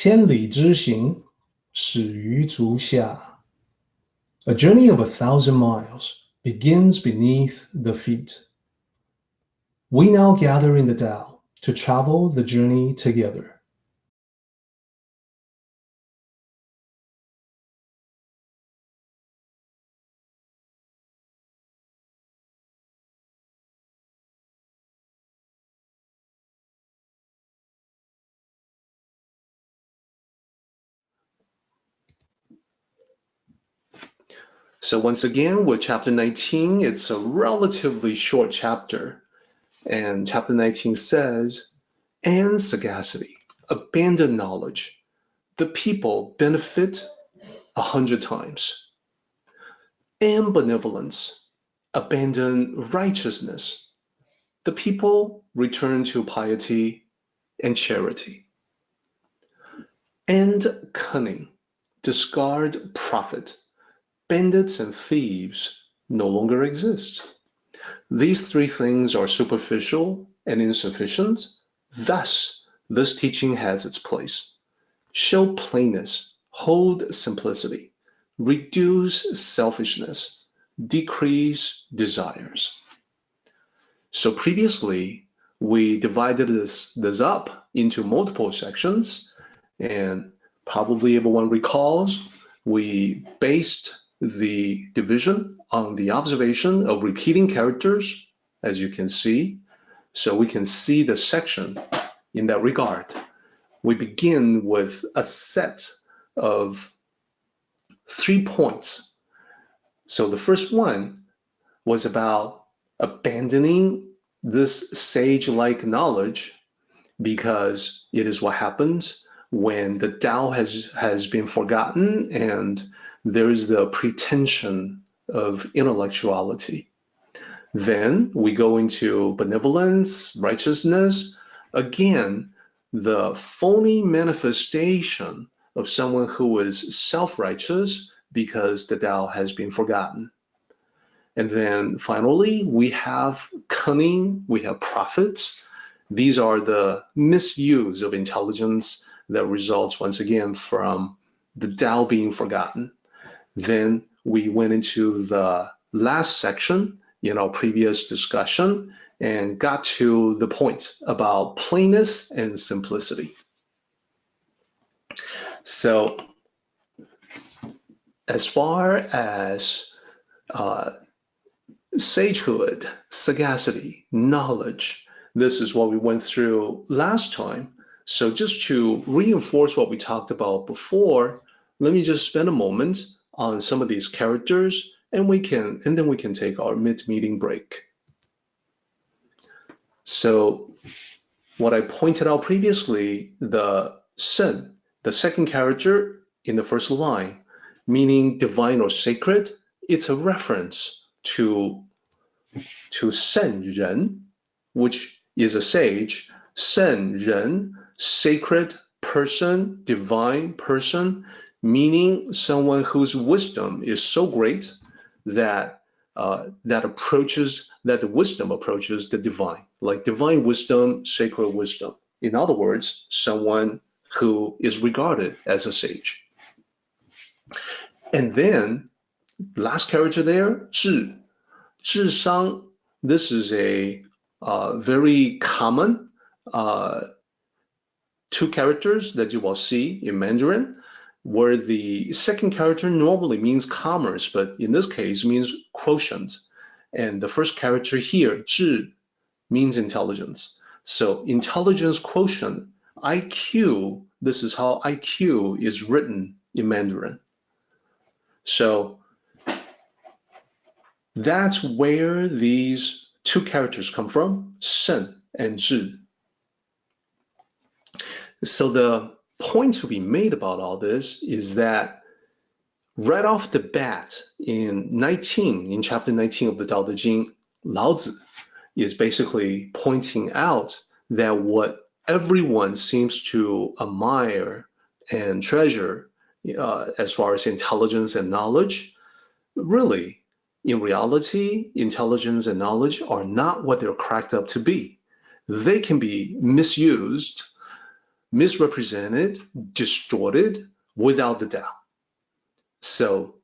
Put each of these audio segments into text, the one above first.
千里之行，始于足下。A journey of 1,000 miles begins beneath the feet. We now gather in the Tao to travel the journey together. So once again, with chapter 19, it's a relatively short chapter. And chapter 19 says, and sagacity, abandon knowledge. The people benefit 100 times. And benevolence, abandon righteousness. The people return to piety and charity. And cunning, discard profit. Bandits and thieves no longer exist. These three things are superficial and insufficient. Thus, this teaching has its place. Show plainness, hold simplicity, reduce selfishness, decrease desires. So previously, we divided this up into multiple sections, and probably everyone recalls we based the division on the observation of repeating characters, as you can see. So we can see the section in that regard. We begin with a set of 3 points. So the first one was about abandoning this sage-like knowledge because it is what happens when the Tao has been forgotten and there is the pretension of intellectuality. Then we go into benevolence, righteousness. Again, the phony manifestation of someone who is self-righteous because the Tao has been forgotten. And then finally, we have cunning, we have profits. These are the misuse of intelligence that results once again from the Tao being forgotten. Then we went into the last section in our previous discussion and got to the point about plainness and simplicity. So as far as sagehood, sagacity, knowledge, this is what we went through last time. So just to reinforce what we talked about before, let me just spend a moment on some of these characters, and then we can take our mid-meeting break. So what I pointed out previously, the sen, the second character in the first line, meaning divine or sacred, it's a reference to sen ren, which is a sage. Sen ren, sacred person, divine person, meaning someone whose wisdom is so great that the wisdom approaches the divine, like divine wisdom, sacred wisdom. In other words, someone who is regarded as a sage. And then last character there, 智商. This is a very common 2 characters that you will see in Mandarin, where the second character normally means commerce, but in this case means quotient. And the first character here, 智, means intelligence. So intelligence quotient, IQ, this is how IQ is written in Mandarin. So that's where these 2 characters come from, sen and 智. So the point to be made about all this is that right off the bat in chapter 19 of the Tao Te Ching, Lao Tzu is basically pointing out that what everyone seems to admire and treasure as far as intelligence and knowledge, really, in reality, intelligence and knowledge are not what they're cracked up to be. They can be misused misrepresented, distorted, without the doubt. So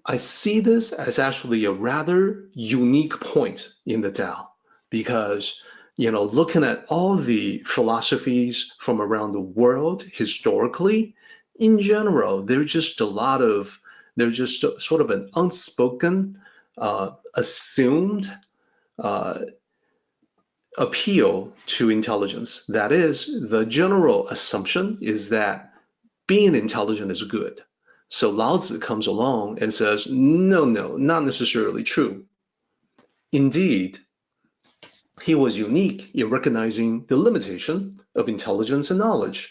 I see this as actually a rather unique point in the Tao, because looking at all the philosophies from around the world historically, in general, there's just sort of an unspoken, assumed appeal to intelligence. That is, the general assumption is that being intelligent is good. So Lao Tzu comes along and says, no, not necessarily true. Indeed, he was unique in recognizing the limitation of intelligence and knowledge.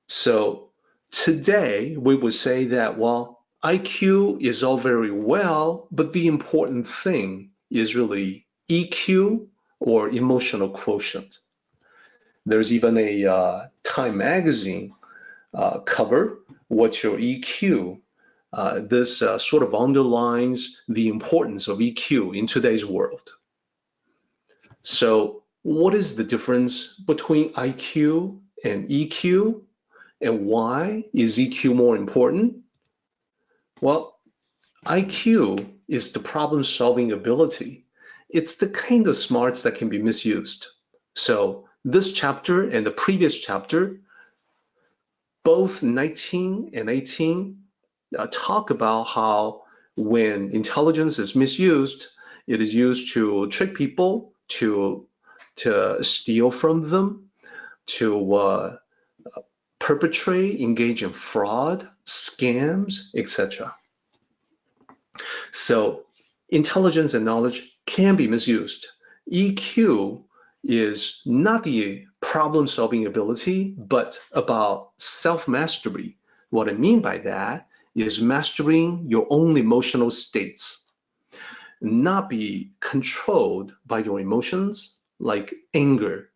So today, we would say that, well, IQ is all very well, but the important thing is really EQ, or emotional quotient. There's even a Time magazine cover, What's Your EQ? This sort of underlines the importance of EQ in today's world. So what is the difference between IQ and EQ? And why is EQ more important? Well, IQ is the problem-solving ability. It's the kind of smarts that can be misused. So this chapter and the previous chapter, both 19 and 18, talk about how when intelligence is misused, it is used to trick people, to steal from them, to perpetrate, engage in fraud, scams, etc. So intelligence and knowledge can be misused. EQ is not the problem-solving ability, but about self-mastery. What I mean by that is mastering your own emotional states, not be controlled by your emotions like anger,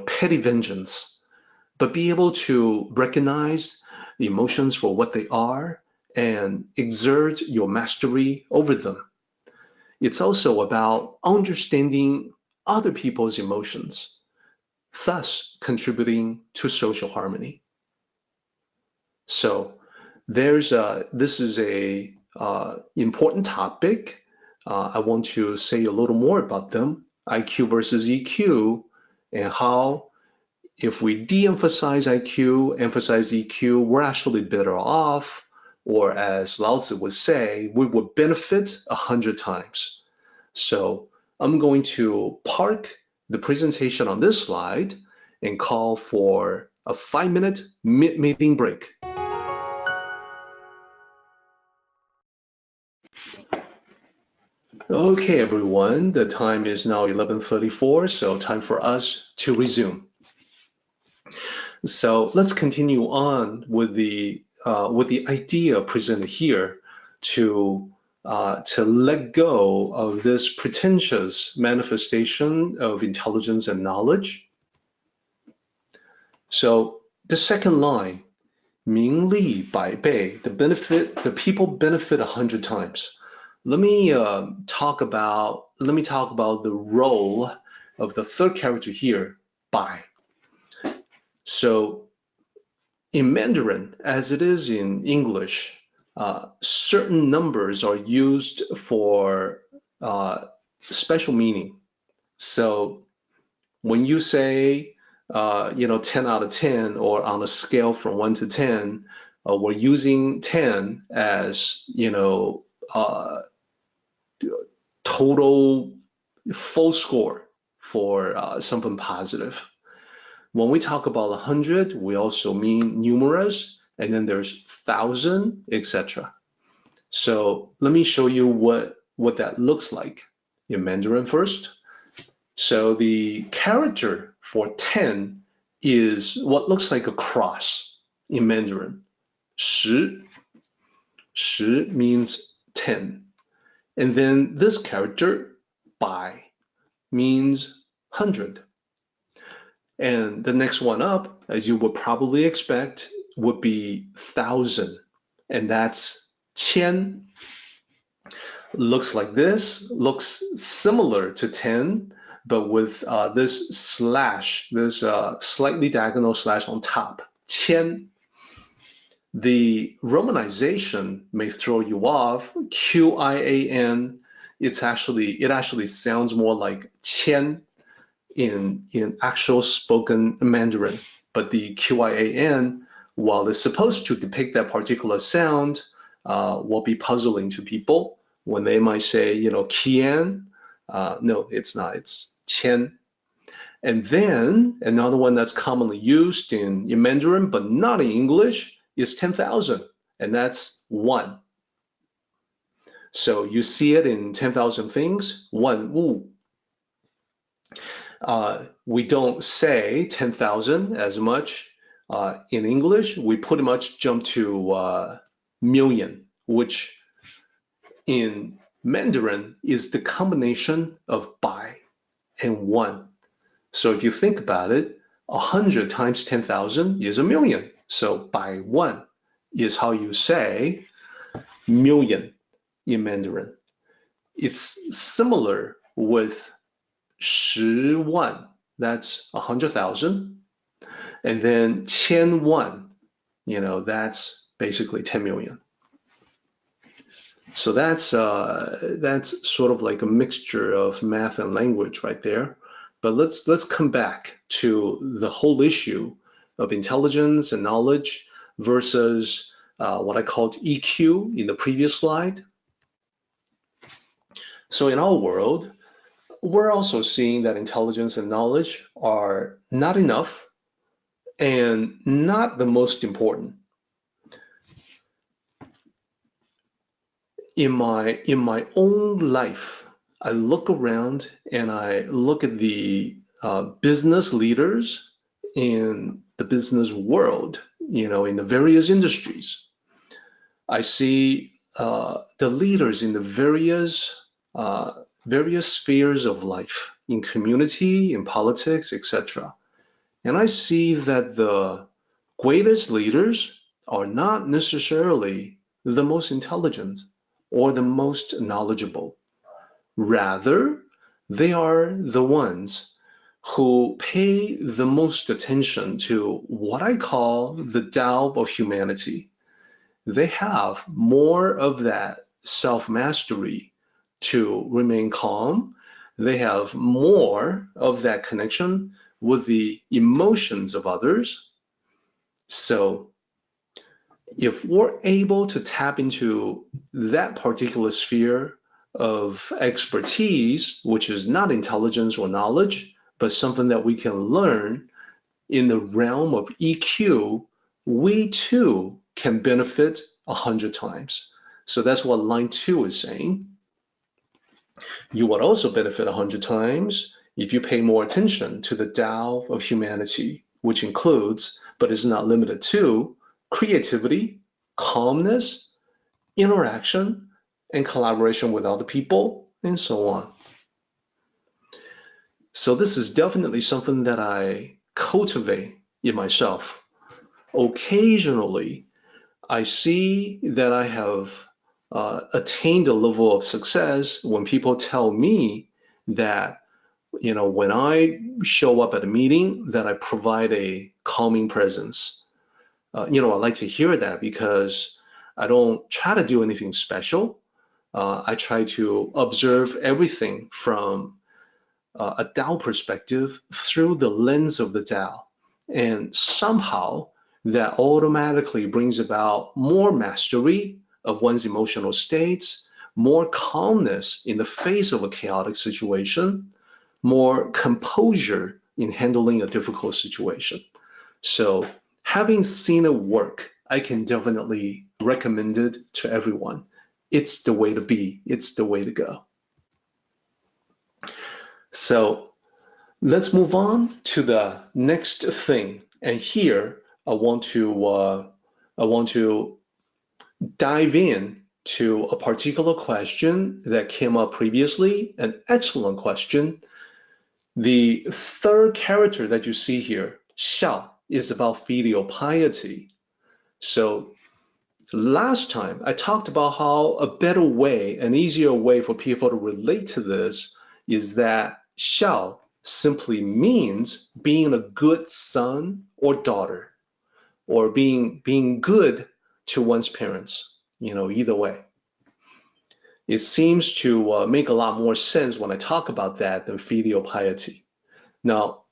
petty vengeance, but be able to recognize the emotions for what they are and exert your mastery over them. It's also about understanding other people's emotions, thus contributing to social harmony. So this is a important topic. I want to say a little more about them, IQ versus EQ, and how if we de-emphasize IQ, emphasize EQ, we're actually better off, or as Lao Tzu would say, we would benefit 100 times. So I'm going to park the presentation on this slide and call for a 5-minute mid-meeting break. Okay, everyone, the time is now 11:34, so time for us to resume. So let's continue on with the idea presented here to let go of this pretentious manifestation of intelligence and knowledge. So the second line, 民利百倍, the people benefit 100 times. Let me talk about the role of the third character here, 百. So in Mandarin, as it is in English, certain numbers are used for special meaning. So when you say 10 out of 10, or on a scale from 1 to 10, we're using 10 as total full score for something positive. When we talk about 100, we also mean numerous, and then there's 1,000, etc. So let me show you what that looks like in Mandarin first. So the character for 10 is what looks like a cross in Mandarin. 10. 10 means 10. And then this character, 百, means 100. And the next one up, as you would probably expect, would be 1,000. And that's 千. Looks like this, looks similar to 10, but with this slash, this slightly diagonal slash on top, 千. The romanization may throw you off. Qian, it actually sounds more like 千 in actual spoken Mandarin, but the Qian, while it's supposed to depict that particular sound, will be puzzling to people when they might say, Qian. No, it's not. It's 千. And then another one that's commonly used in Mandarin, but not in English, is 10,000, and that's 1. So you see it in 10,000 things, 1 wu. We don't say 10,000 as much in English. We pretty much jump to million, which in Mandarin is the combination of bai and 1. So if you think about it, 100 times 10,000 is a million. So bai 1 is how you say million in Mandarin. It's similar with 10,000, that's 100,000, and then 10,000, that's basically 10 million. So that's sort of like a mixture of math and language right there. But let's come back to the whole issue of intelligence and knowledge versus what I called EQ in the previous slide. So in our world, we're also seeing that intelligence and knowledge are not enough and not the most important. In my own life, I look around and I look at the business leaders in the business world, in the various industries. I see the leaders in the various spheres of life, in community, in politics, etc. And I see that the greatest leaders are not necessarily the most intelligent or the most knowledgeable. Rather, they are the ones who pay the most attention to what I call the Tao of humanity. They have more of that self-mastery to remain calm. They have more of that connection with the emotions of others. So if we're able to tap into that particular sphere of expertise, which is not intelligence or knowledge, but something that we can learn in the realm of EQ, we too can benefit 100 times. So that's what line 2 is saying. You would also benefit 100 times if you pay more attention to the Tao of humanity, which includes, but is not limited to, creativity, calmness, interaction, and collaboration with other people, and so on. So this is definitely something that I cultivate in myself. Occasionally, I see that I have attained a level of success when people tell me that, when I show up at a meeting, that I provide a calming presence. I like to hear that because I don't try to do anything special. I try to observe everything from a Tao perspective through the lens of the Tao. And somehow that automatically brings about more mastery of one's emotional states, more calmness in the face of a chaotic situation, more composure in handling a difficult situation. So having seen it work, I can definitely recommend it to everyone. It's the way to be. It's the way to go. So let's move on to the next thing. And here I want to dive in to a particular question that came up previously, an excellent question. The third character that you see here, xiao, is about filial piety. So last time I talked about how a better way, an easier way for people to relate to this is that shall simply means being a good son or daughter, or being good to one's parents, either way. It seems to make a lot more sense when I talk about that than filial piety. Now,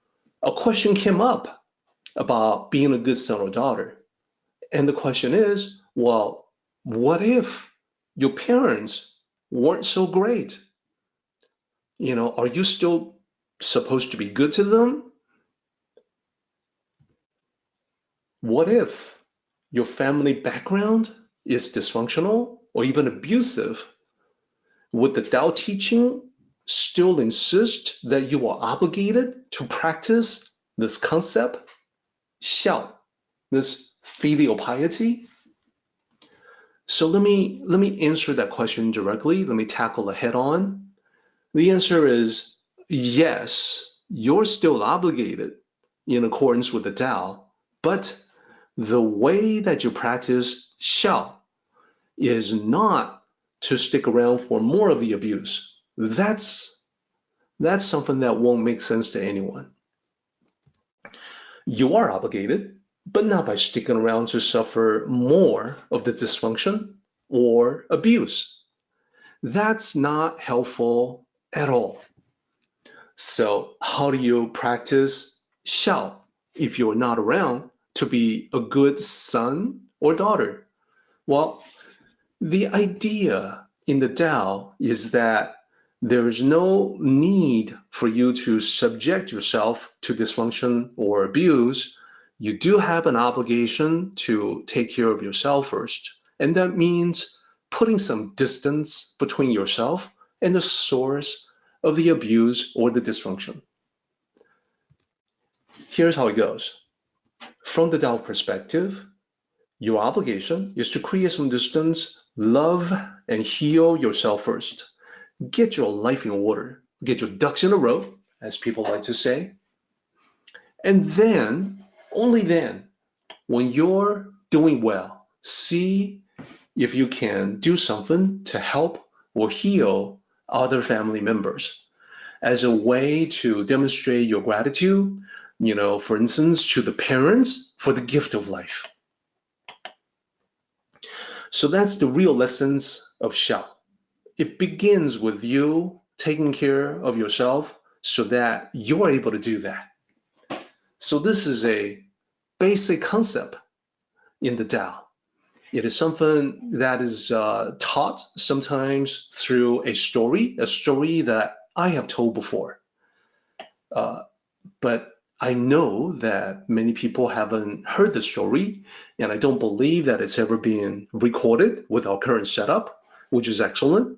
a question came up about being a good son or daughter. And the question is, well, what if your parents weren't so great? Are you still supposed to be good to them? What if your family background is dysfunctional or even abusive? Would the Tao teaching still insist that you are obligated to practice this concept, shall, this filial piety? So let me answer that question directly. Let me tackle it head on. The answer is yes, you're still obligated in accordance with the Tao, but the way that you practice shall is not to stick around for more of the abuse. That's something that won't make sense to anyone. You are obligated, but not by sticking around to suffer more of the dysfunction or abuse. That's not helpful at all. So how do you practice shall if you're not around to be a good son or daughter? Well, the idea in the Tao is that there is no need for you to subject yourself to dysfunction or abuse. You do have an obligation to take care of yourself first. And that means putting some distance between yourself and the source of the abuse or the dysfunction. Here's how it goes. From the Tao perspective, your obligation is to create some distance, love, and heal yourself first. Get your life in order. Get your ducks in a row, as people like to say. And then, only then, when you're doing well, see if you can do something to help or heal other family members as a way to demonstrate your gratitude, for instance, to the parents for the gift of life. So that's the real essence of shall. It begins with you taking care of yourself so that you're able to do that. So this is a basic concept in the Tao. It is something that is taught sometimes through a story that I have told before. But I know that many people haven't heard the story, and I don't believe that it's ever been recorded with our current setup, which is excellent.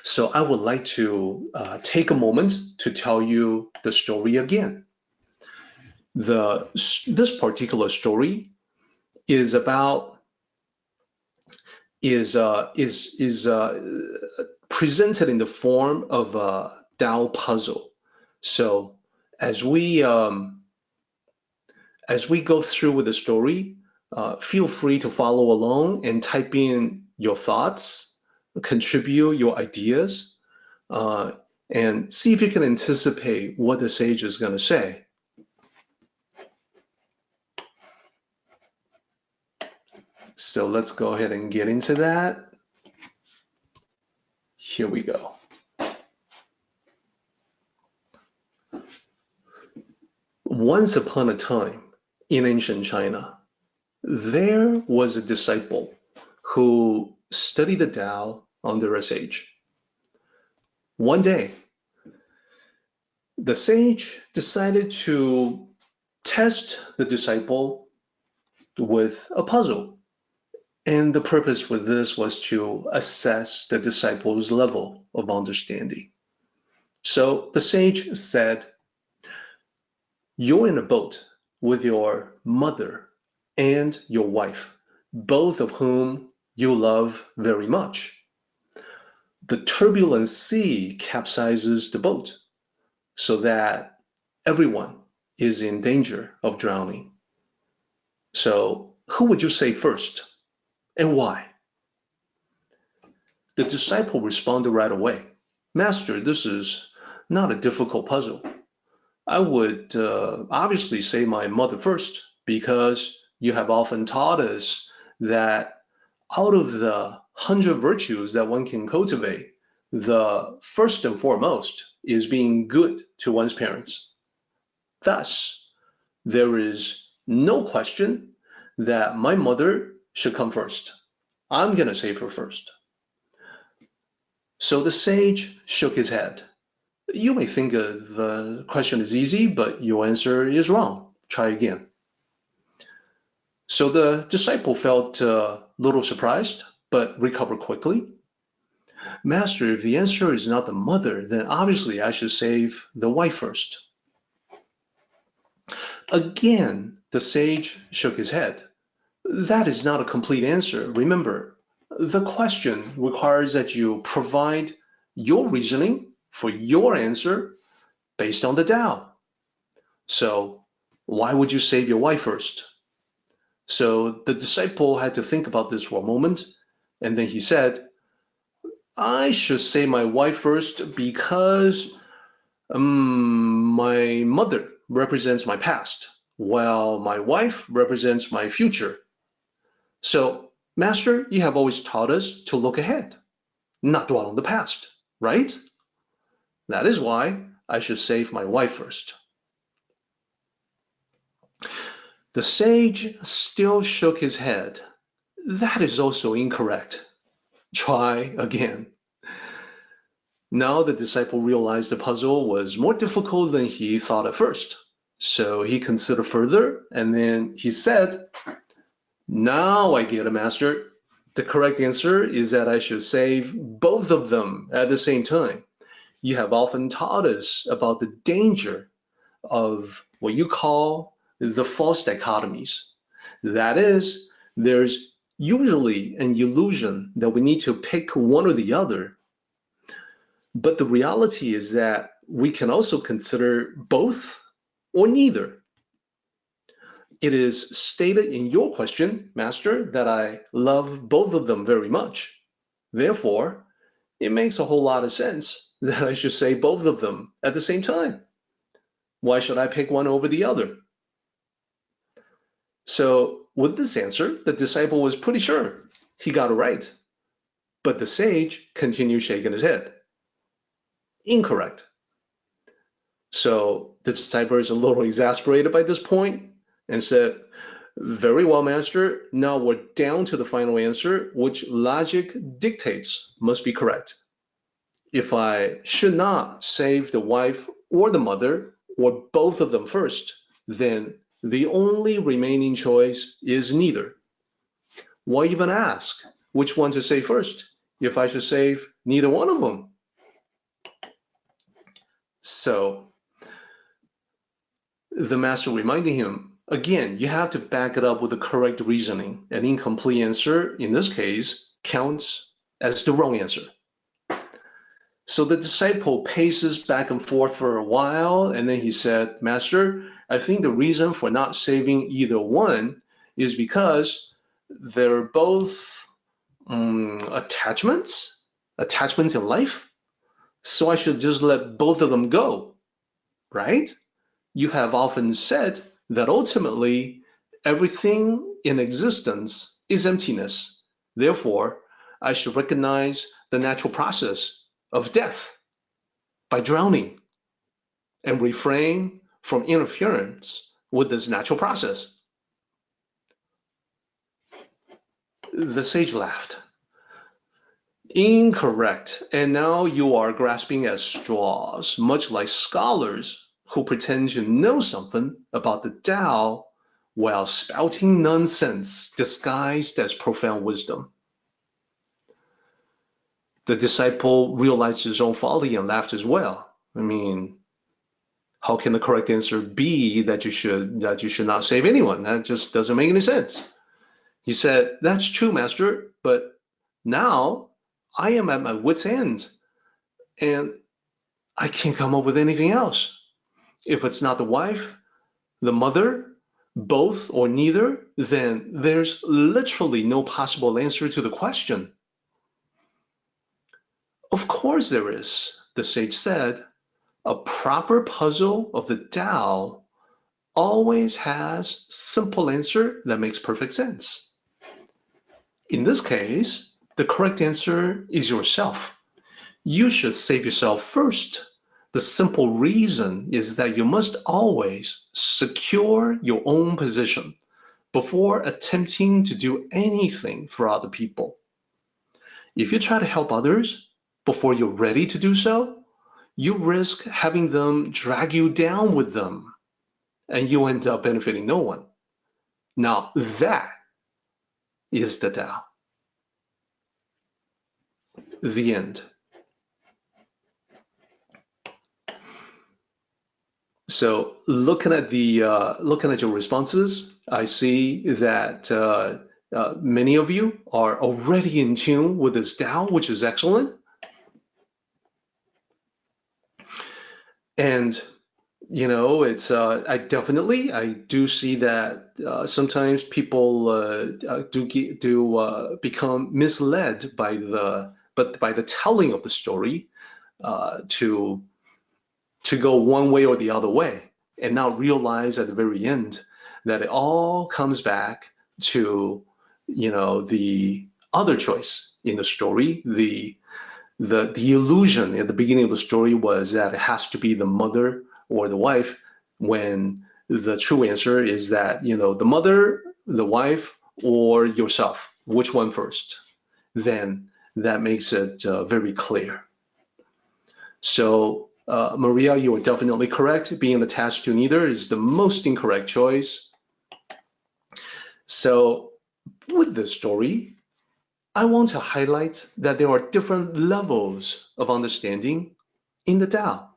So I would like to take a moment to tell you the story again. This particular story is presented in the form of a Tao puzzle. So as we go through with the story, feel free to follow along and type in your thoughts, contribute your ideas, and see if you can anticipate what the sage is going to say. So let's go ahead and get into that. Here we go. Once upon a time in ancient China, there was a disciple who studied the Tao under a sage. One day, the sage decided to test the disciple with a puzzle. And the purpose for this was to assess the disciple's level of understanding. So the sage said, you're in a boat with your mother and your wife, both of whom you love very much. The turbulent sea capsizes the boat so that everyone is in danger of drowning. So who would you say first, and why? The disciple responded right away. Master, this is not a difficult puzzle. I would obviously say my mother first, because you have often taught us that out of the 100 virtues that one can cultivate, the first and foremost is being good to one's parents. Thus, there is no question that my mother should come first. I'm going to save her first. So the sage shook his head. You may think the question is easy, but your answer is wrong. Try again. So the disciple felt a little surprised, but recovered quickly. Master, if the answer is not the mother, then obviously I should save the wife first. Again, the sage shook his head. That is not a complete answer. Remember, the question requires that you provide your reasoning for your answer based on the Tao. So why would you save your wife first? So the disciple had to think about this for a moment, and then he said, I should save my wife first because my mother represents my past, while my wife represents my future. So, Master, you have always taught us to look ahead, not dwell on the past, right? That is why I should save my wife first. The sage still shook his head. That is also incorrect. Try again. Now the disciple realized the puzzle was more difficult than he thought at first. So he considered further, and then he said, now I get it, Master. The correct answer is that I should save both of them at the same time. You have often taught us about the danger of what you call the false dichotomies. That is, there's usually an illusion that we need to pick one or the other. But the reality is that we can also consider both or neither. It is stated in your question, Master, that I love both of them very much. Therefore, it makes a whole lot of sense that I should say both of them at the same time. Why should I pick one over the other? So with this answer, the disciple was pretty sure he got it right. But the sage continued shaking his head. Incorrect. So the disciple is a little exasperated by this point and said, very well, Master, now we're down to the final answer, which logic dictates must be correct. If I should not save the wife or the mother, or both of them first, then the only remaining choice is neither. Why even ask which one to save first if I should save neither one of them? So the master reminded him, again, you have to back it up with the correct reasoning. An incomplete answer, in this case, counts as the wrong answer. So the disciple paces back and forth for a while, and then he said, Master, I think the reason for not saving either one is because they're both attachments in life. So I should just let both of them go, right? You have often said that ultimately everything in existence is emptiness. Therefore, I should recognize the natural process of death by drowning and refrain from interference with this natural process. The sage laughed. Incorrect. And now you are grasping at straws, much like scholars who pretend to know something about the Tao while spouting nonsense disguised as profound wisdom. The disciple realized his own folly and laughed as well. I mean, how can the correct answer be that you should not save anyone? That just doesn't make any sense. He said, that's true, Master, but now I am at my wit's end and I can't come up with anything else. If it's not the wife, the mother, both or neither, then there's literally no possible answer to the question. Of course there is, the sage said. a proper puzzle of the Tao always has simple answer that makes perfect sense. In this case, the correct answer is yourself. You should save yourself first. The simple reason is that you must always secure your own position before attempting to do anything for other people. If you try to help others before you're ready to do so, you risk having them drag you down with them, and you end up benefiting no one. Now, that is the Tao. The end. So, looking at your responses, I see that many of you are already in tune with this Tao, which is excellent. And it's I do see that sometimes people do become misled by the telling of the story to go one way or the other way, and not realize at the very end that it all comes back to the other choice in the story. The illusion at the beginning of the story was that it has to be the mother or the wife, when the true answer is that the mother, the wife, or yourself. Which one first? Then that makes it very clear. So Maria, you are definitely correct. Being attached to neither is the most incorrect choice. So with this story, I want to highlight that there are different levels of understanding in the Tao.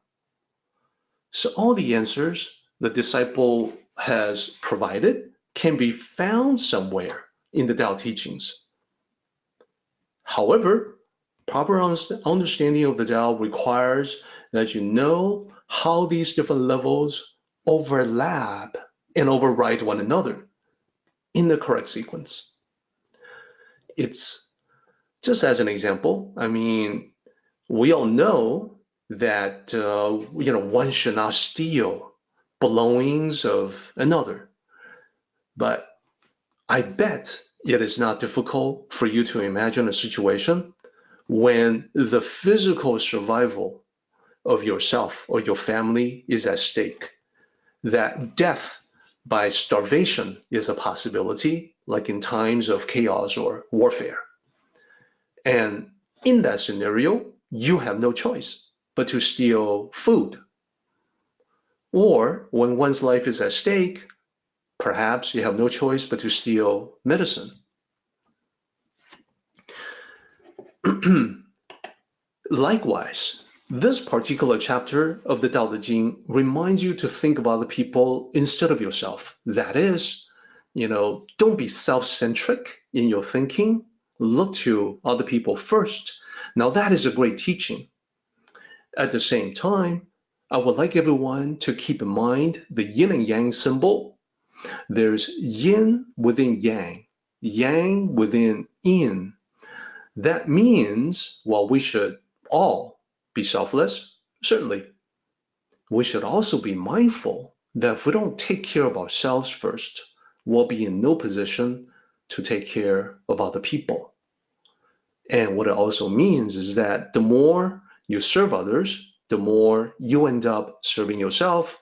So all the answers the disciple has provided can be found somewhere in the Tao teachings. However, proper understanding of the Tao requires that you know how these different levels overlap and override one another in the correct sequence. It's just as an example, we all know that one should not steal belongings of another. But I bet it is not difficult for you to imagine a situation when the physical survival of yourself or your family is at stake, that death by starvation is a possibility, like in times of chaos or warfare. And in that scenario, you have no choice but to steal food. Or when one's life is at stake, perhaps you have no choice but to steal medicine. Likewise, this particular chapter of the Tao Te Ching reminds you to think about the people instead of yourself. That is, don't be self-centric in your thinking. Look to other people first. Now that is a great teaching. At the same time, I would like everyone to keep in mind the yin and yang symbol. There's yin within yang, yang within yin. That means, while we should all be selfless, certainly, we should also be mindful that if we don't take care of ourselves first, we'll be in no position to take care of other people. And what it also means is that the more you serve others, the more you end up serving yourself.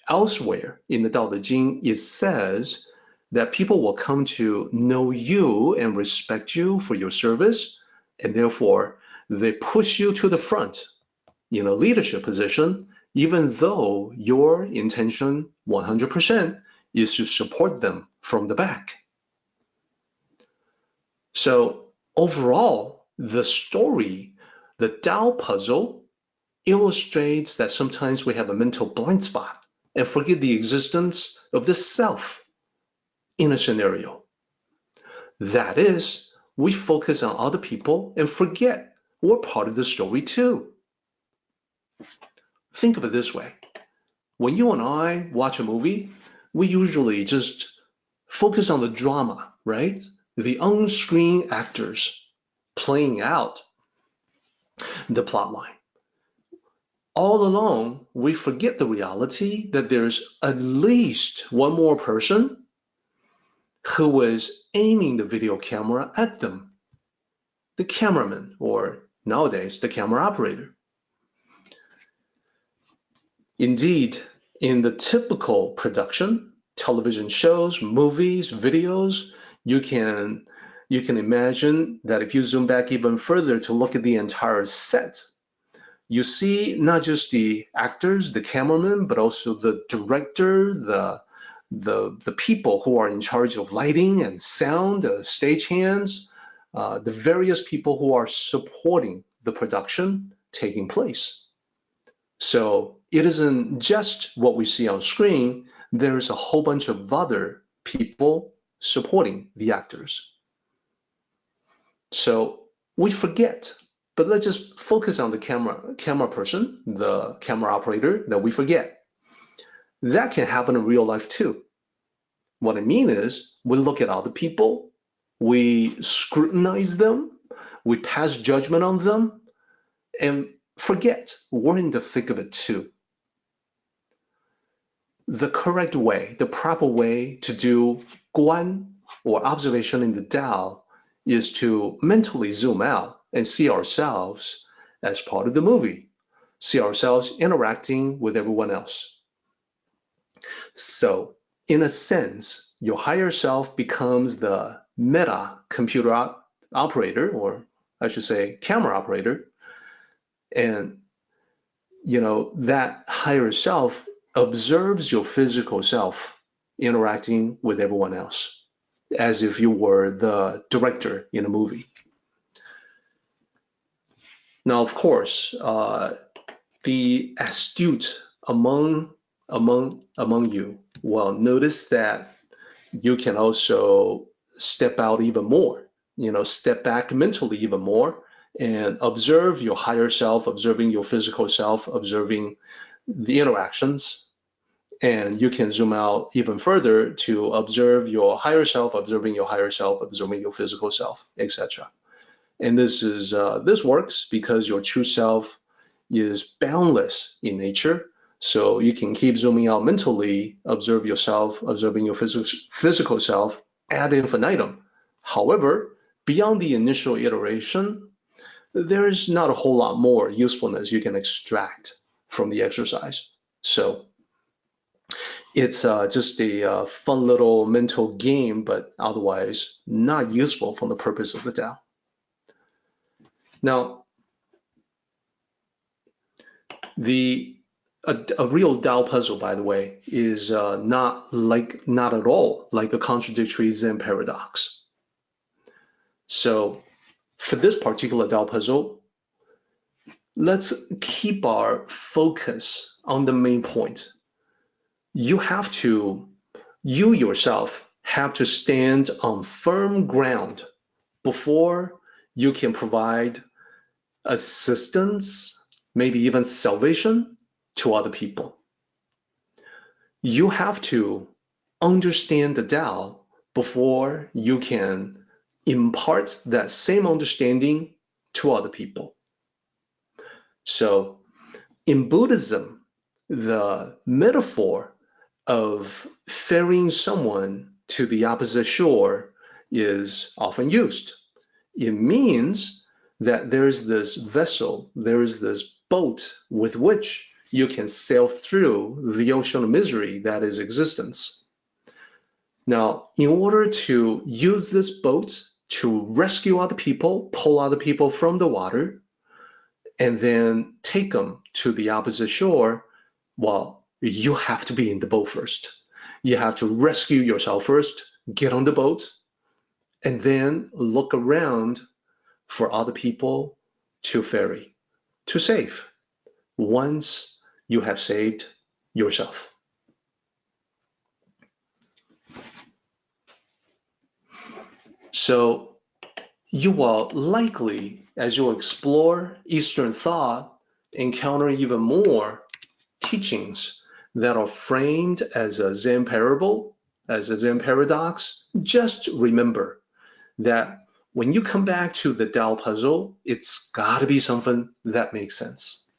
Elsewhere in the Tao Te Ching, it says that people will come to know you and respect you for your service, and therefore they push you to the front in a leadership position, even though your intention 100% is to support them from the back. So overall, the story, the Tao puzzle, illustrates that sometimes we have a mental blind spot and forget the existence of the self in a scenario. That is, we focus on other people and forget we're part of the story too. Think of it this way. When you and I watch a movie, we usually just focus on the drama, right? The on-screen actors playing out the plot line. all along, we forget the reality that there's at least one more person who was aiming the video camera at them, the cameraman, or nowadays, the camera operator. Indeed, in the typical production, television shows, movies, videos, you can imagine that if you zoom back even further to look at the entire set, you see not just the actors, the cameraman, but also the director, the people who are in charge of lighting and sound, the stagehands, the various people who are supporting the production taking place. So it isn't just what we see on screen, there's a whole bunch of other people supporting the actors. So we forget, but let's just focus on the camera person, the camera operator, that we forget. That can happen in real life too. What I mean is, we look at other people, we scrutinize them, we pass judgment on them, and forget we're in the thick of it too. The correct way, the proper way to do guan or observation in the Tao is to mentally zoom out and see ourselves as part of the movie, see ourselves interacting with everyone else. So, in a sense, your higher self becomes the meta computer operator, or I should say camera operator, and that higher self observes your physical self interacting with everyone else, as if you were the director in a movie. Now, of course, the astute among you will notice that you can also step out even more, step back mentally even more and observe your higher self, observing your physical self, observing the interactions. And you can zoom out even further to observe your higher self, observing your higher self, observing your physical self, etc. And this works because your true self is boundless in nature. So you can keep zooming out mentally, observe yourself, observing your physical self ad infinitum. However, beyond the initial iteration, there's not a whole lot more usefulness you can extract from the exercise. So it's just a fun little mental game, but otherwise not useful from the purpose of the Tao. Now, a real Tao puzzle, by the way, is not at all like a contradictory Zen paradox. So for this particular Tao puzzle, let's keep our focus on the main point. You yourself have to stand on firm ground before you can provide assistance, maybe even salvation to other people. You have to understand the Tao before you can impart that same understanding to other people. So in Buddhism, the metaphor of ferrying someone to the opposite shore is often used. It means that there's this vessel, there's this boat with which you can sail through the ocean of misery that is existence. Now, in order to use this boat to rescue other people, pull other people from the water, and then take them to the opposite shore, well, you have to be in the boat first. You have to rescue yourself first, get on the boat, and then look around for other people to ferry, to save, once you have saved yourself. So you will likely, as you explore Eastern thought, encounter even more teachings that are framed as a Zen parable, as a Zen paradox. Just remember that when you come back to the Tao puzzle, it's got to be something that makes sense.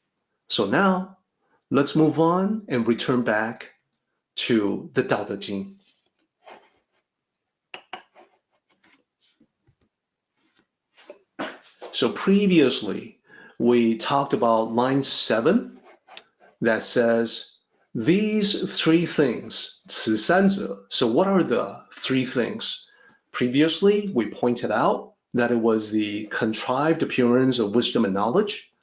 So now, let's move on and return back to the Tao Te Ching. So previously, we talked about line 7 that says, these three things, 此三者. So what are the three things? Previously, we pointed out that it was the contrived appearance of wisdom and knowledge,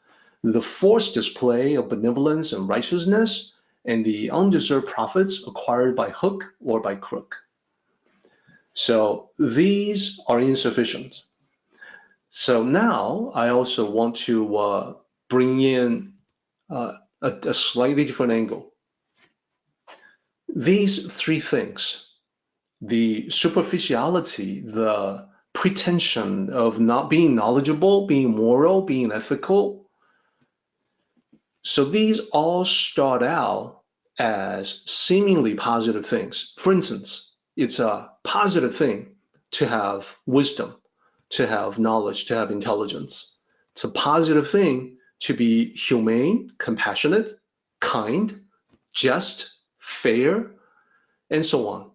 the forced display of benevolence and righteousness, and the undeserved profits acquired by hook or by crook. So these are insufficient. So now I also want to bring in a slightly different angle. These three things, the superficiality, the pretension of not being knowledgeable, being moral, being ethical, so these all start out as seemingly positive things. For instance, it's a positive thing to have wisdom, to have knowledge, to have intelligence. It's a positive thing to be humane, compassionate, kind, just, fair, and so on.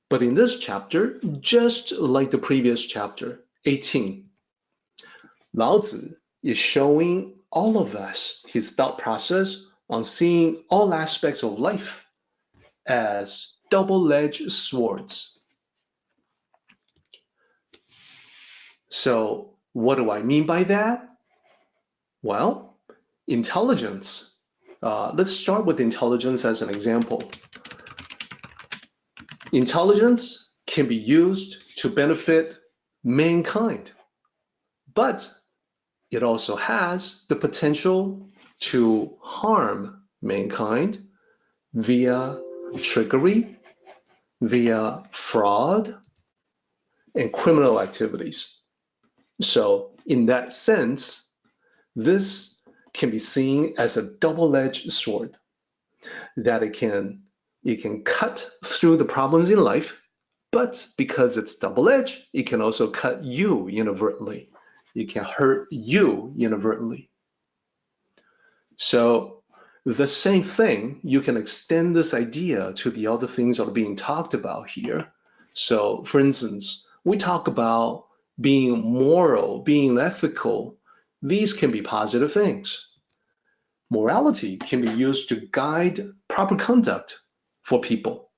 But in this chapter, just like the previous chapter, 18, Lao Tzu is showing all of us his thought process on seeing all aspects of life as double-edged swords. So what do I mean by that? Well, intelligence. Let's start with intelligence as an example. Intelligence can be used to benefit mankind, but it also has the potential to harm mankind via trickery, via fraud, and criminal activities. So in that sense, this can be seen as a double-edged sword, that it can cut through the problems in life, but because it's double-edged, it can also cut you inadvertently. It can hurt you inadvertently. So the same thing, you can extend this idea to the other things that are being talked about here. So for instance, we talk about being moral, being ethical. These can be positive things. Morality can be used to guide proper conduct for people.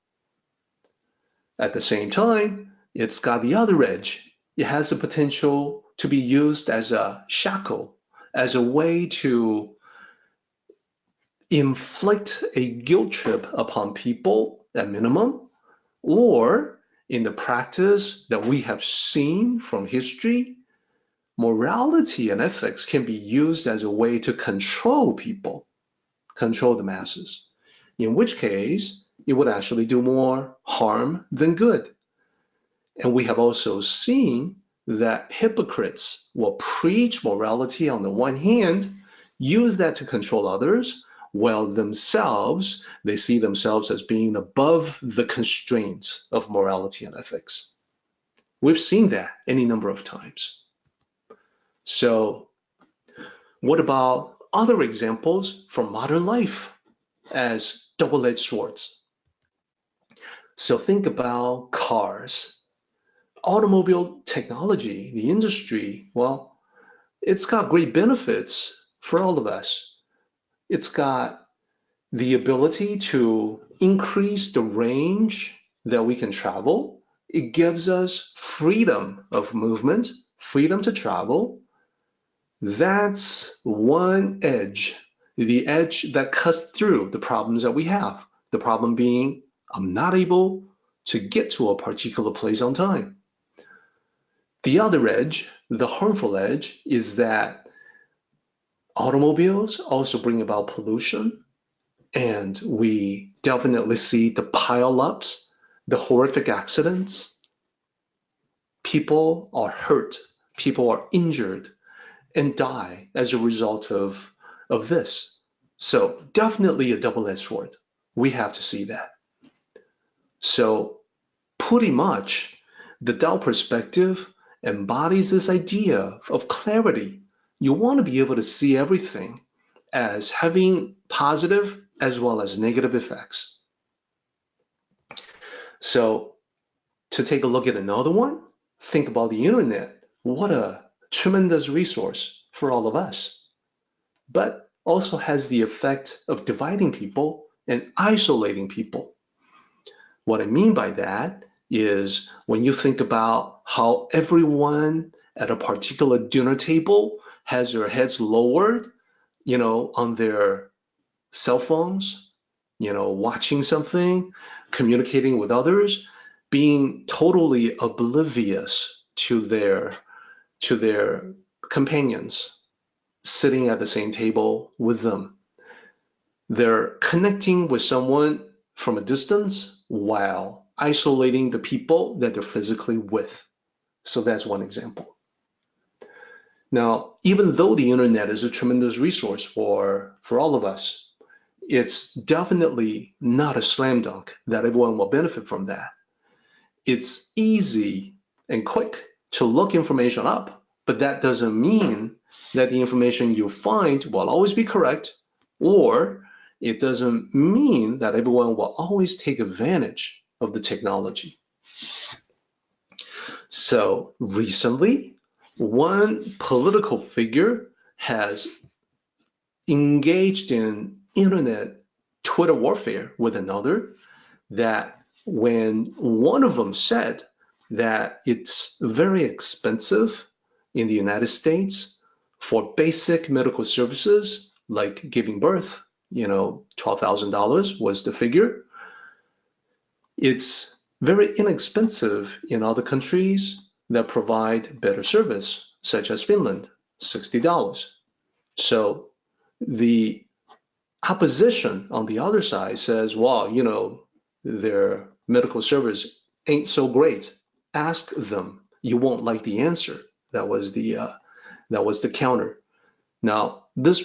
At the same time, it's got the other edge. It has the potential to be used as a shackle, as a way to inflict a guilt trip upon people at minimum, or in the practice that we have seen from history, morality and ethics can be used as a way to control people, control the masses, in which case it would actually do more harm than good. And we have also seen that hypocrites will preach morality on the one hand, use that to control others, while themselves, they see themselves as being above the constraints of morality and ethics. We've seen that any number of times. So what about other examples from modern life as double-edged swords? So think about cars. Automobile technology, the industry, well, it's got great benefits for all of us. It's got the ability to increase the range that we can travel. It gives us freedom of movement, freedom to travel. That's one edge, the edge that cuts through the problems that we have. The problem being, I'm not able to get to a particular place on time. The other edge, the harmful edge, is that automobiles also bring about pollution, and we definitely see the pile-ups, the horrific accidents. People are hurt, people are injured, and die as a result of this. So definitely a double-edged sword. We have to see that. So pretty much the Tao perspective embodies this idea of clarity. You want to be able to see everything, as having positive as well as negative effects. So to take a look at another one, think about the internet. What a tremendous resource for all of us, but also has the effect of dividing people and isolating people. What I mean by that is when you think about how everyone at a particular dinner table has their heads lowered, on their cell phones, watching something, communicating with others, being totally oblivious to their companions sitting at the same table with them. They're connecting with someone from a distance while isolating the people that they're physically with. So that's one example. Now, even though the internet is a tremendous resource for all of us, it's definitely not a slam dunk that everyone will benefit from that. It's easy and quick to look information up, but that doesn't mean that the information you find will always be correct, or it doesn't mean that everyone will always take advantage of the technology. So recently, one political figure has engaged in internet Twitter warfare with another, that when one of them said that it's very expensive in the United States for basic medical services like giving birth, $12,000 was the figure. It's very inexpensive in other countries that provide better service, such as Finland, $60. So the opposition on the other side says, well, their medical service ain't so great. Ask them. You won't like the answer. That was the counter. Now, this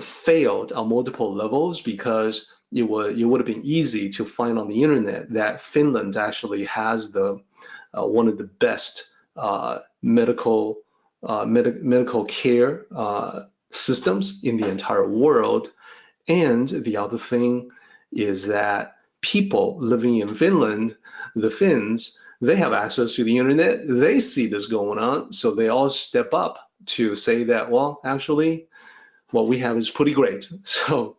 failed on multiple levels because it would have been easy to find on the internet that Finland actually has one of the best medical care systems in the entire world. And the other thing is that people living in Finland, the Finns, they have access to the internet. They see this going on, so they all step up to say that, well, actually, what we have is pretty great. So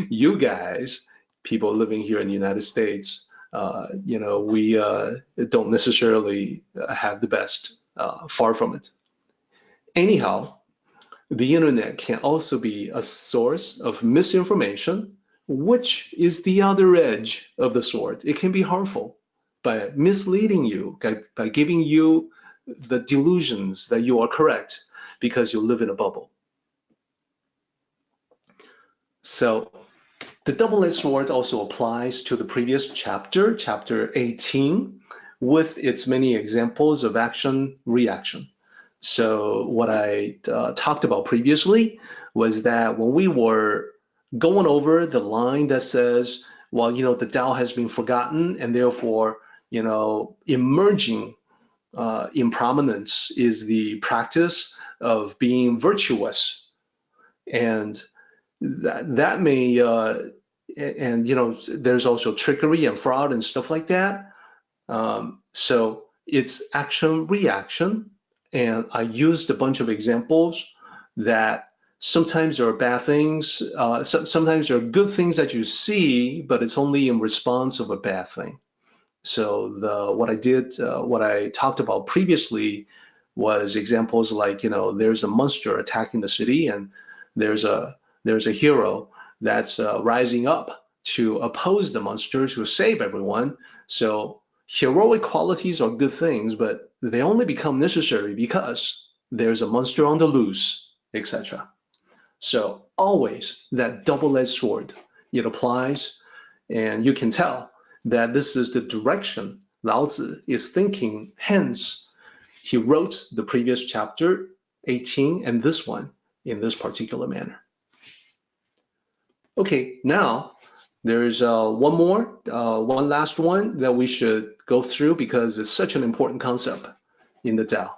you guys, people living here in the United States, we don't necessarily have the best, far from it. Anyhow, the internet can also be a source of misinformation, which is the other edge of the sword. It can be harmful by misleading you, by giving you the delusions that you are correct because you live in a bubble. So the double-edged sword also applies to the previous chapter, chapter 18, with its many examples of action-reaction. So what I talked about previously was that when we were going over the line that says, well, the Tao has been forgotten, and therefore, emerging in prominence is the practice of being virtuous, and that may, there's also trickery and fraud and stuff like that. So it's action-reaction. And I used a bunch of examples that sometimes there are bad things, sometimes there are good things that you see, but it's only in response of a bad thing. So what I talked about previously was examples like, there's a monster attacking the city, and there's a hero that's rising up to oppose the monster, to save everyone. So heroic qualities are good things, but they only become necessary because there's a monster on the loose, etc. So always that double-edged sword, it applies, and you can tell that this is the direction Lao Tzu is thinking. Hence, he wrote the previous chapter 18 and this one in this particular manner. Okay, now there's one last one that we should go through because it's such an important concept in the Tao.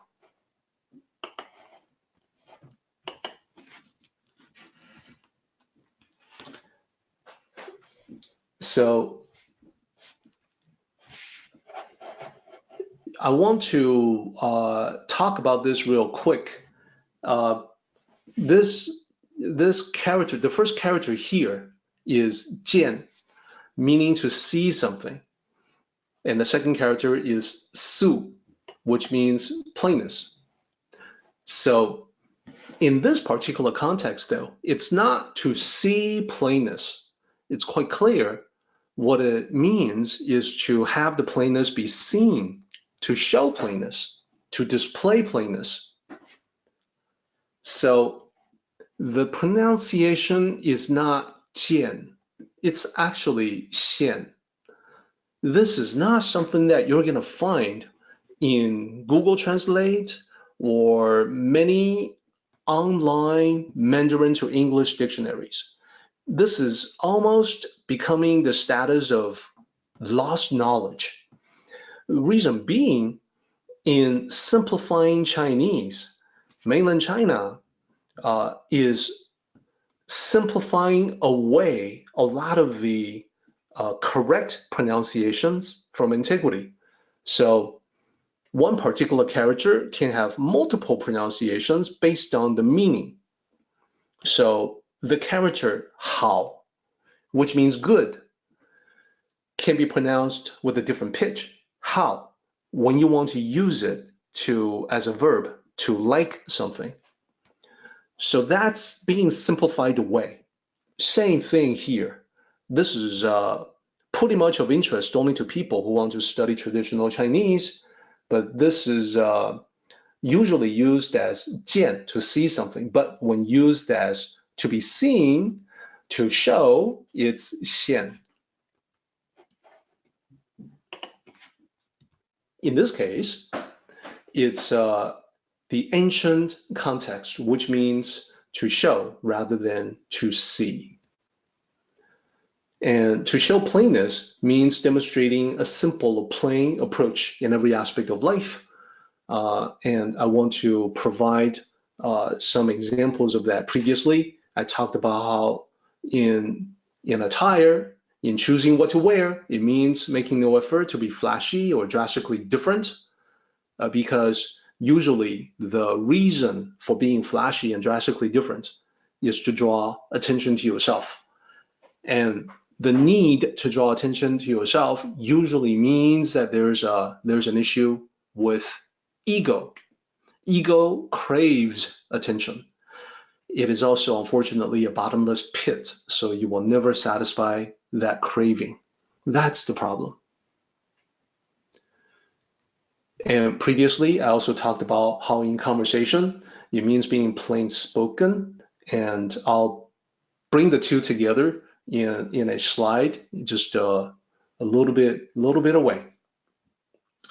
So I want to talk about this real quick. This character, the first character here is 见, meaning to see something. And the second character is 素, which means plainness. So in this particular context, though, it's not to see plainness. It's quite clear what it means is to have the plainness be seen, to show plainness, to display plainness. So the pronunciation is not 见, it's actually 现. This is not something that you're going to find in Google Translate or many online Mandarin to English dictionaries. This is almost becoming the status of lost knowledge. The reason being, in simplifying Chinese, mainland China is simplifying away a lot of the correct pronunciations from antiquity. So one particular character can have multiple pronunciations based on the meaning. So the character 好, which means good, can be pronounced with a different pitch, 好, when you want to use it as a verb, to like something. So that's being simplified away. Same thing here. This is pretty much of interest only to people who want to study traditional Chinese, but this is usually used as 见, to see something, but when used as to be seen, to show, it's 现. In this case, it's the ancient context, which means to show rather than to see. And to show plainness means demonstrating a simple or plain approach in every aspect of life. And I want to provide some examples of that. Previously, I talked about how in attire, in choosing what to wear, it means making no effort to be flashy or drastically different, because usually the reason for being flashy and drastically different is to draw attention to yourself. And the need to draw attention to yourself usually means that there's an issue with ego. Ego craves attention. It is also, unfortunately, a bottomless pit, so you will never satisfy that craving. That's the problem. And previously, I also talked about how in conversation, it means being plain spoken, and I'll bring the two together in a slide, just a little bit away,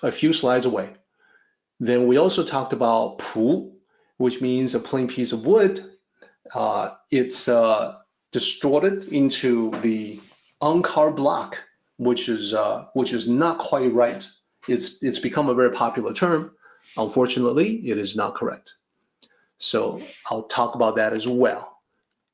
a few slides away. Then we also talked about 朴, which means a plain piece of wood. It's distorted into the Uncarved Block, which is not quite right. It's become a very popular term. Unfortunately, it is not correct. So I'll talk about that as well.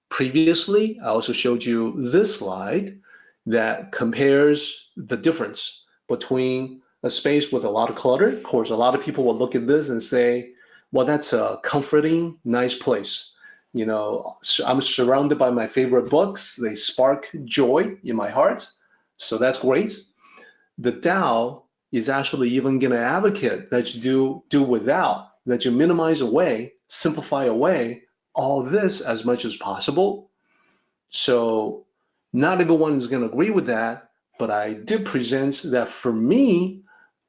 Previously, I also showed you this slide that compares the difference between a space with a lot of clutter. Of course, a lot of people will look at this and say, well, that's a comforting, nice place. You know, I'm surrounded by my favorite books. They spark joy in my heart. So that's great. The Tao is actually even going to advocate that you do without, that you minimize away, simplify away all this as much as possible. So not everyone is going to agree with that, but I did present that for me,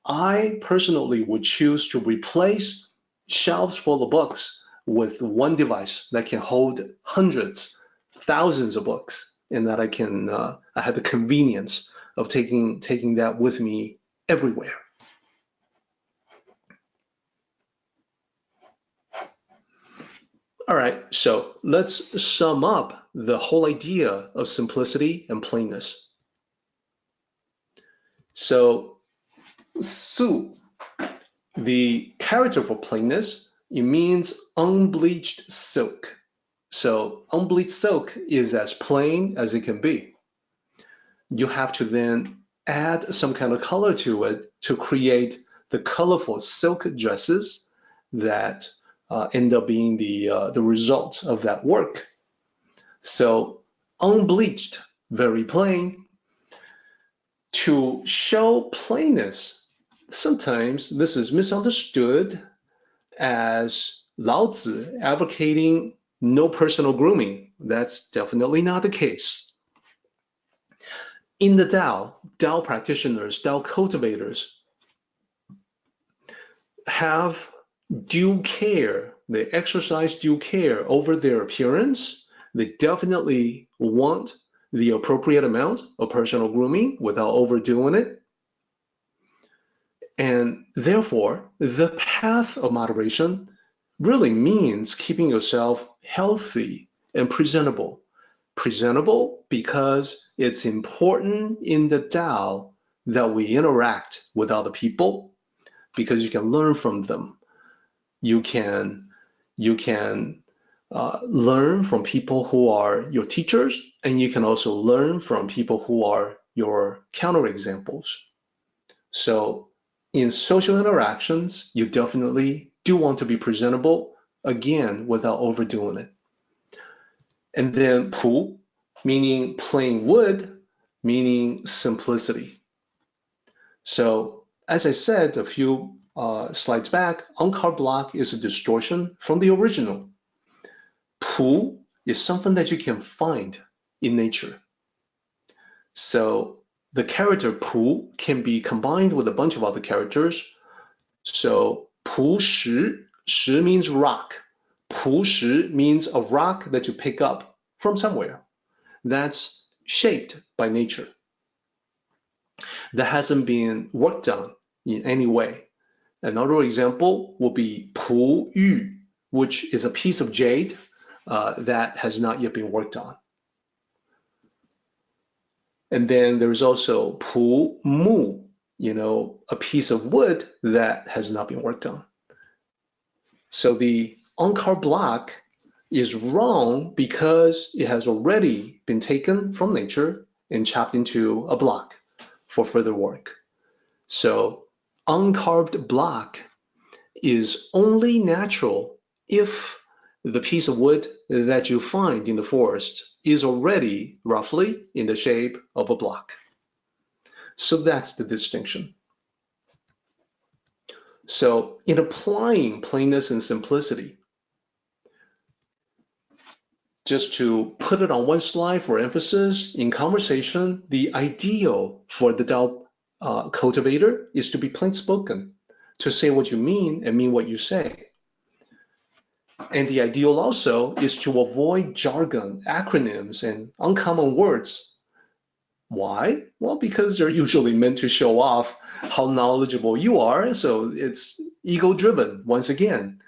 I personally would choose to replace shelves full of books with one device that can hold hundreds, thousands of books, and that I have the convenience of taking that with me everywhere. All right, so let's sum up the whole idea of simplicity and plainness. So, Su, the character for plainness, it means unbleached silk. So unbleached silk is as plain as it can be. you have to then add some kind of color to it to create the colorful silk dresses that end up being the result of that work. So unbleached, very plain. To show plainness, sometimes this is misunderstood as Lao Tzu advocating no personal grooming. That's definitely not the case. In the Tao practitioners, Tao cultivators have due care. They exercise due care over their appearance. They definitely want the appropriate amount of personal grooming without overdoing it. And therefore, the path of moderation really means keeping yourself healthy and presentable. Presentable because it's important in the Tao that we interact with other people, because you can learn from them. You can learn from people who are your teachers, and you can also learn from people who are your counterexamples. So in social interactions, you definitely do want to be presentable, again, without overdoing it. And then pu, meaning plain wood, meaning simplicity. So as I said a few slides back, Uncarved Block is a distortion from the original. Pu is something that you can find in nature. So the character pu can be combined with a bunch of other characters. So pu shi, shi means rock. Pu shi means a rock that you pick up from somewhere that's shaped by nature, that hasn't been worked on in any way. Another example will be pu yu, which is a piece of jade that has not yet been worked on. And then there's also pu mu, a piece of wood that has not been worked on. So the uncarved block is wrong because it has already been taken from nature and chopped into a block for further work. So uncarved block is only natural if the piece of wood that you find in the forest is already roughly in the shape of a block. So that's the distinction. So in applying plainness and simplicity, just to put it on one slide for emphasis, in conversation, the ideal for the Tao cultivator is to be plain spoken, to say what you mean and mean what you say. And the ideal also is to avoid jargon, acronyms, and uncommon words. Why? Well, because they're usually meant to show off how knowledgeable you are, so it's ego-driven, once again,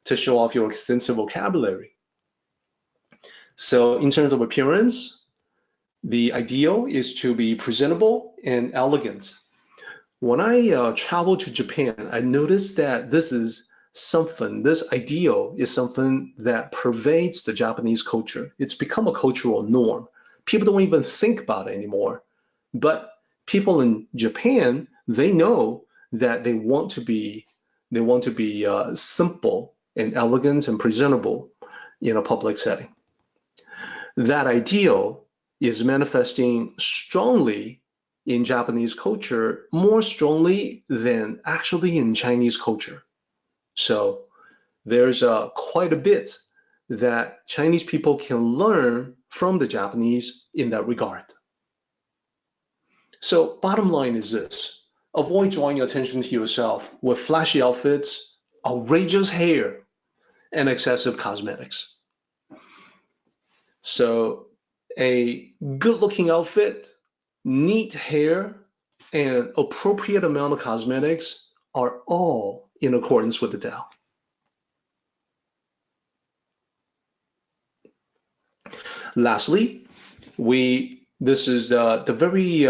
to show off your extensive vocabulary. So in terms of appearance, the ideal is to be presentable and elegant. When I traveled to Japan, I noticed that this ideal is something that pervades the Japanese culture. It's become a cultural norm. People don't even think about it anymore. But people in Japan, they know that they want to be simple and elegant and presentable in a public setting. That ideal is manifesting strongly in Japanese culture, more strongly than actually in Chinese culture. So there's quite a bit that Chinese people can learn from the Japanese in that regard. So bottom line is this: avoid drawing attention to yourself with flashy outfits, outrageous hair, and excessive cosmetics. So a good-looking outfit, neat hair, and appropriate amount of cosmetics are all in accordance with the Tao. Lastly, this is the very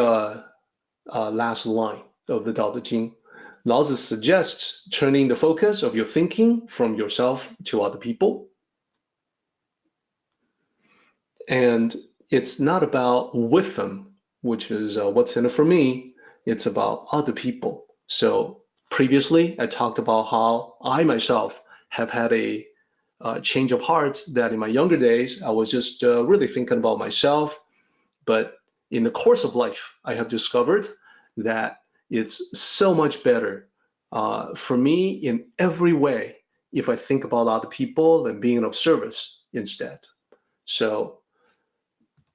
last line of the Tao Te Ching. Lao Tzu suggests turning the focus of your thinking from yourself to other people. And it's not about with them, which is what's in it for me. It's about other people. So previously, I talked about how I myself have had a change of heart, that in my younger days, I was just really thinking about myself. But in the course of life, I have discovered that it's so much better for me in every way if I think about other people and being of service instead. So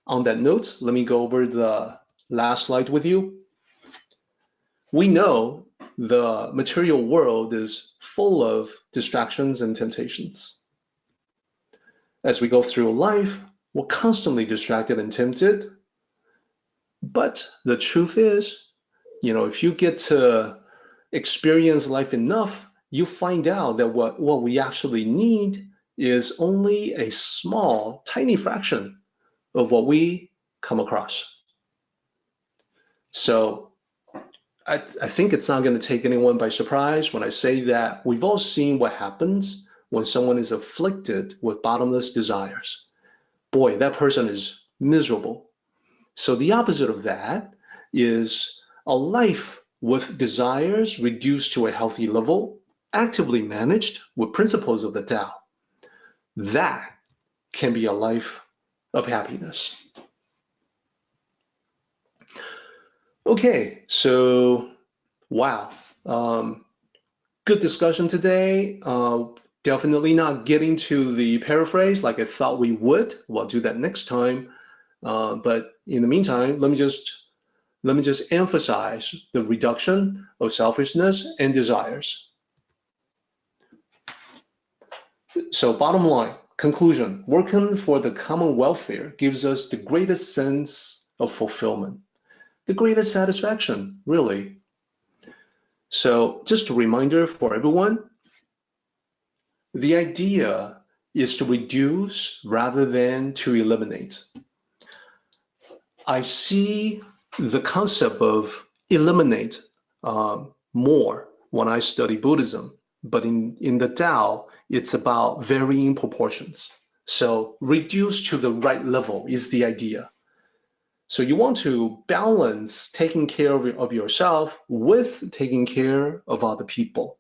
on that note, let me go over the last slide with you. We know the material world is full of distractions and temptations. As we go through life, we're constantly distracted and tempted. But the truth is, if you get to experience life enough, you find out that what we actually need is only a small, tiny fraction of what we come across. So I think it's not going to take anyone by surprise when I say that we've all seen what happens when someone is afflicted with bottomless desires. Boy, that person is miserable. So the opposite of that is a life with desires reduced to a healthy level, actively managed with principles of the Tao. That can be a life of happiness. Okay, so wow, good discussion today. Definitely not getting to the paraphrase like I thought we would. We'll do that next time. But in the meantime, let me just emphasize the reduction of selfishness and desires. So bottom line, conclusion, working for the common welfare gives us the greatest sense of fulfillment, the greatest satisfaction, really. So just a reminder for everyone, the idea is to reduce rather than to eliminate. I see the concept of eliminate more when I study Buddhism, but in the Tao, it's about varying proportions. So reduce to the right level is the idea. So you want to balance taking care of yourself with taking care of other people.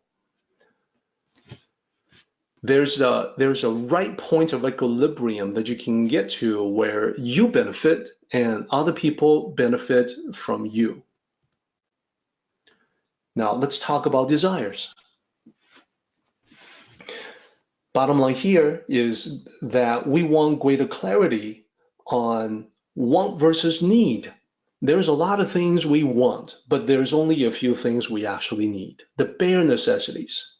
There's a right point of equilibrium that you can get to where you benefit and other people benefit from you. Now let's talk about desires. Bottom line here is that we want greater clarity on want versus need. There's a lot of things we want, but there's only a few things we actually need, the bare necessities.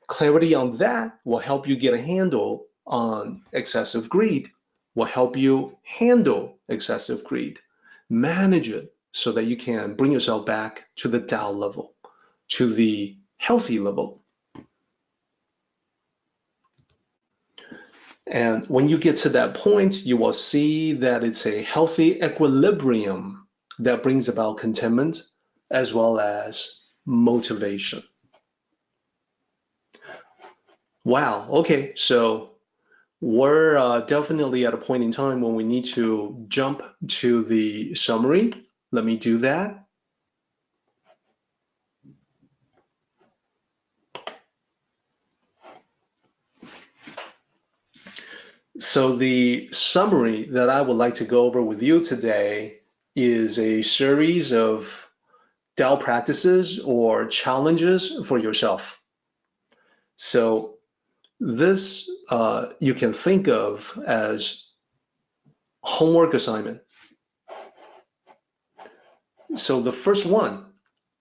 Clarity on that will help you get a handle on excessive greed, will help you handle excessive greed, manage it so that you can bring yourself back to the Tao level, to the healthy level. And when you get to that point, you will see that it's a healthy equilibrium that brings about contentment as well as motivation. Wow, okay, so we're definitely at a point in time when we need to jump to the summary. Let me do that. So the summary that I would like to go over with you today is a series of Tao practices or challenges for yourself. So this you can think of as homework assignment. So the first one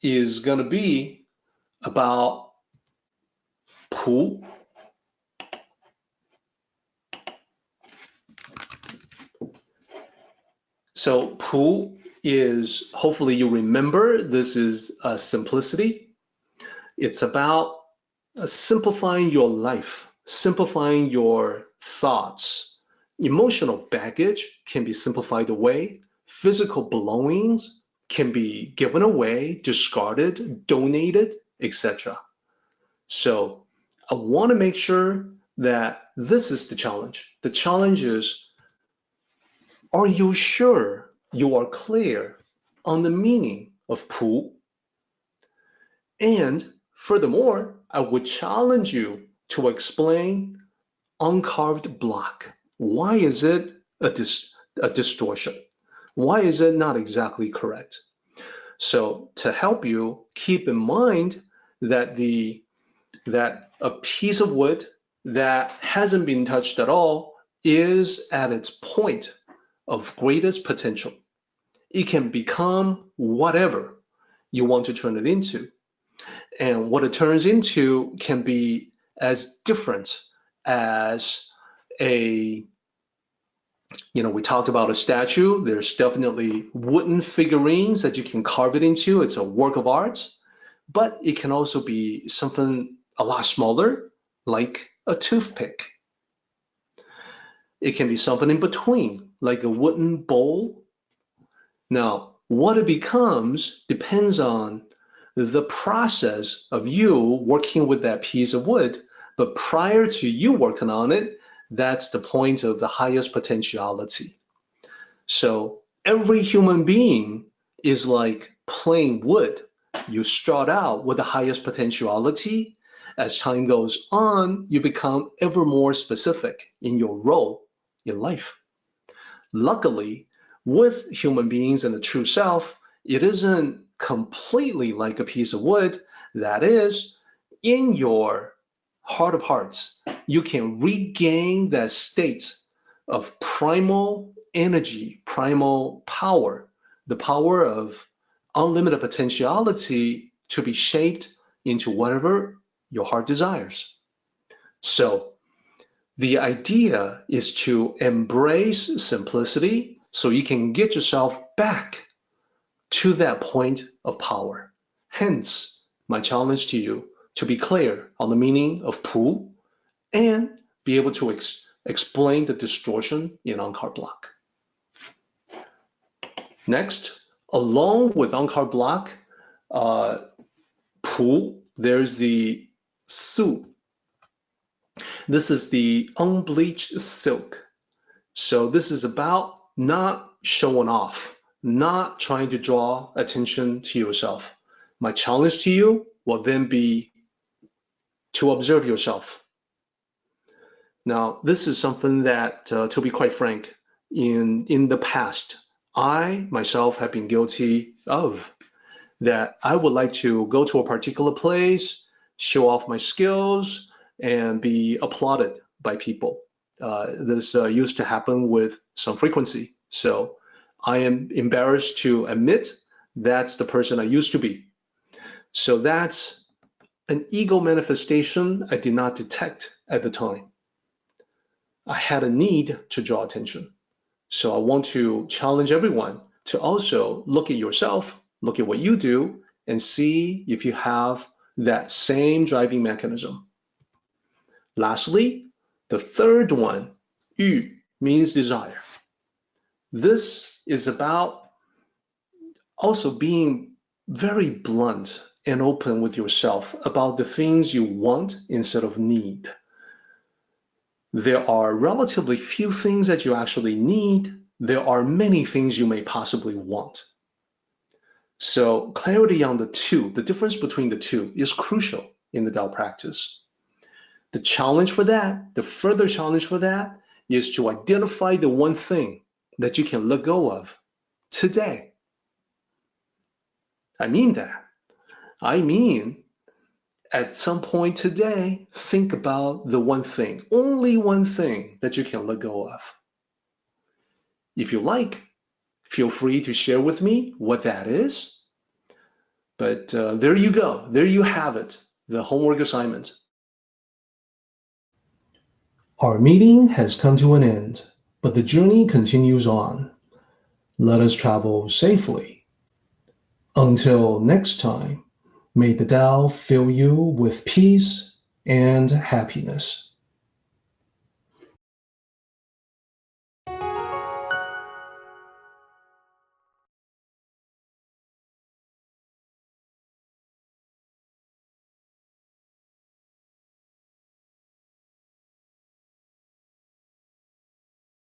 is going to be about pu. So pu is, hopefully you remember, this is simplicity. It's about simplifying your life, simplifying your thoughts. Emotional baggage can be simplified away. Physical belongings can be given away, discarded, donated, etc. So I want to make sure that this is the challenge. The challenge is, are you sure you are clear on the meaning of 朴. And furthermore, I would challenge you to explain Uncarved Block. Why is it a distortion? Why is it not exactly correct? So to help you, keep in mind that a piece of wood that hasn't been touched at all is at its point of greatest potential. It can become whatever you want to turn it into. And what it turns into can be as different as we talked about a statue. There's definitely wooden figurines that you can carve it into. It's a work of art, but it can also be something a lot smaller, like a toothpick. It can be something in between, like a wooden bowl. Now, what it becomes depends on the process of you working with that piece of wood, but prior to you working on it, that's the point of the highest potentiality. So every human being is like plain wood. You start out with the highest potentiality. As time goes on, you become ever more specific in your role in life. Luckily, with human beings and the true self, it isn't completely like a piece of wood. That is, in your heart of hearts, you can regain that state of primal energy, primal power, the power of unlimited potentiality to be shaped into whatever your heart desires. So the idea is to embrace simplicity so you can get yourself back to that point of power. Hence, my challenge to you to be clear on the meaning of 朴 and be able to explain the distortion in Uncarved Block. Next, along with Uncarved Block, 朴, there's the su. This is the unbleached silk. So this is about not showing off, not trying to draw attention to yourself. My challenge to you will then be to observe yourself. Now, this is something that, to be quite frank, in the past, I myself have been guilty of, that I would like to go to a particular place, show off my skills, and be applauded by people. This used to happen with some frequency. So I am embarrassed to admit that's the person I used to be. So that's an ego manifestation I did not detect at the time. I had a need to draw attention. So I want to challenge everyone to also look at yourself, look at what you do, and see if you have that same driving mechanism. Lastly, the third one, 欲, means desire. This is about also being very blunt and open with yourself about the things you want instead of need. There are relatively few things that you actually need. There are many things you may possibly want. So clarity on the two, the difference between the two, is crucial in the Tao practice. The challenge for that, the further challenge for that, is to identify the one thing that you can let go of today. I mean that. I mean, at some point today, think about the one thing, only one thing that you can let go of. If you like, feel free to share with me what that is. But there you go. There you have it, the homework assignment. Our meeting has come to an end, but the journey continues on. Let us travel safely. Until next time, may the Tao fill you with peace and happiness.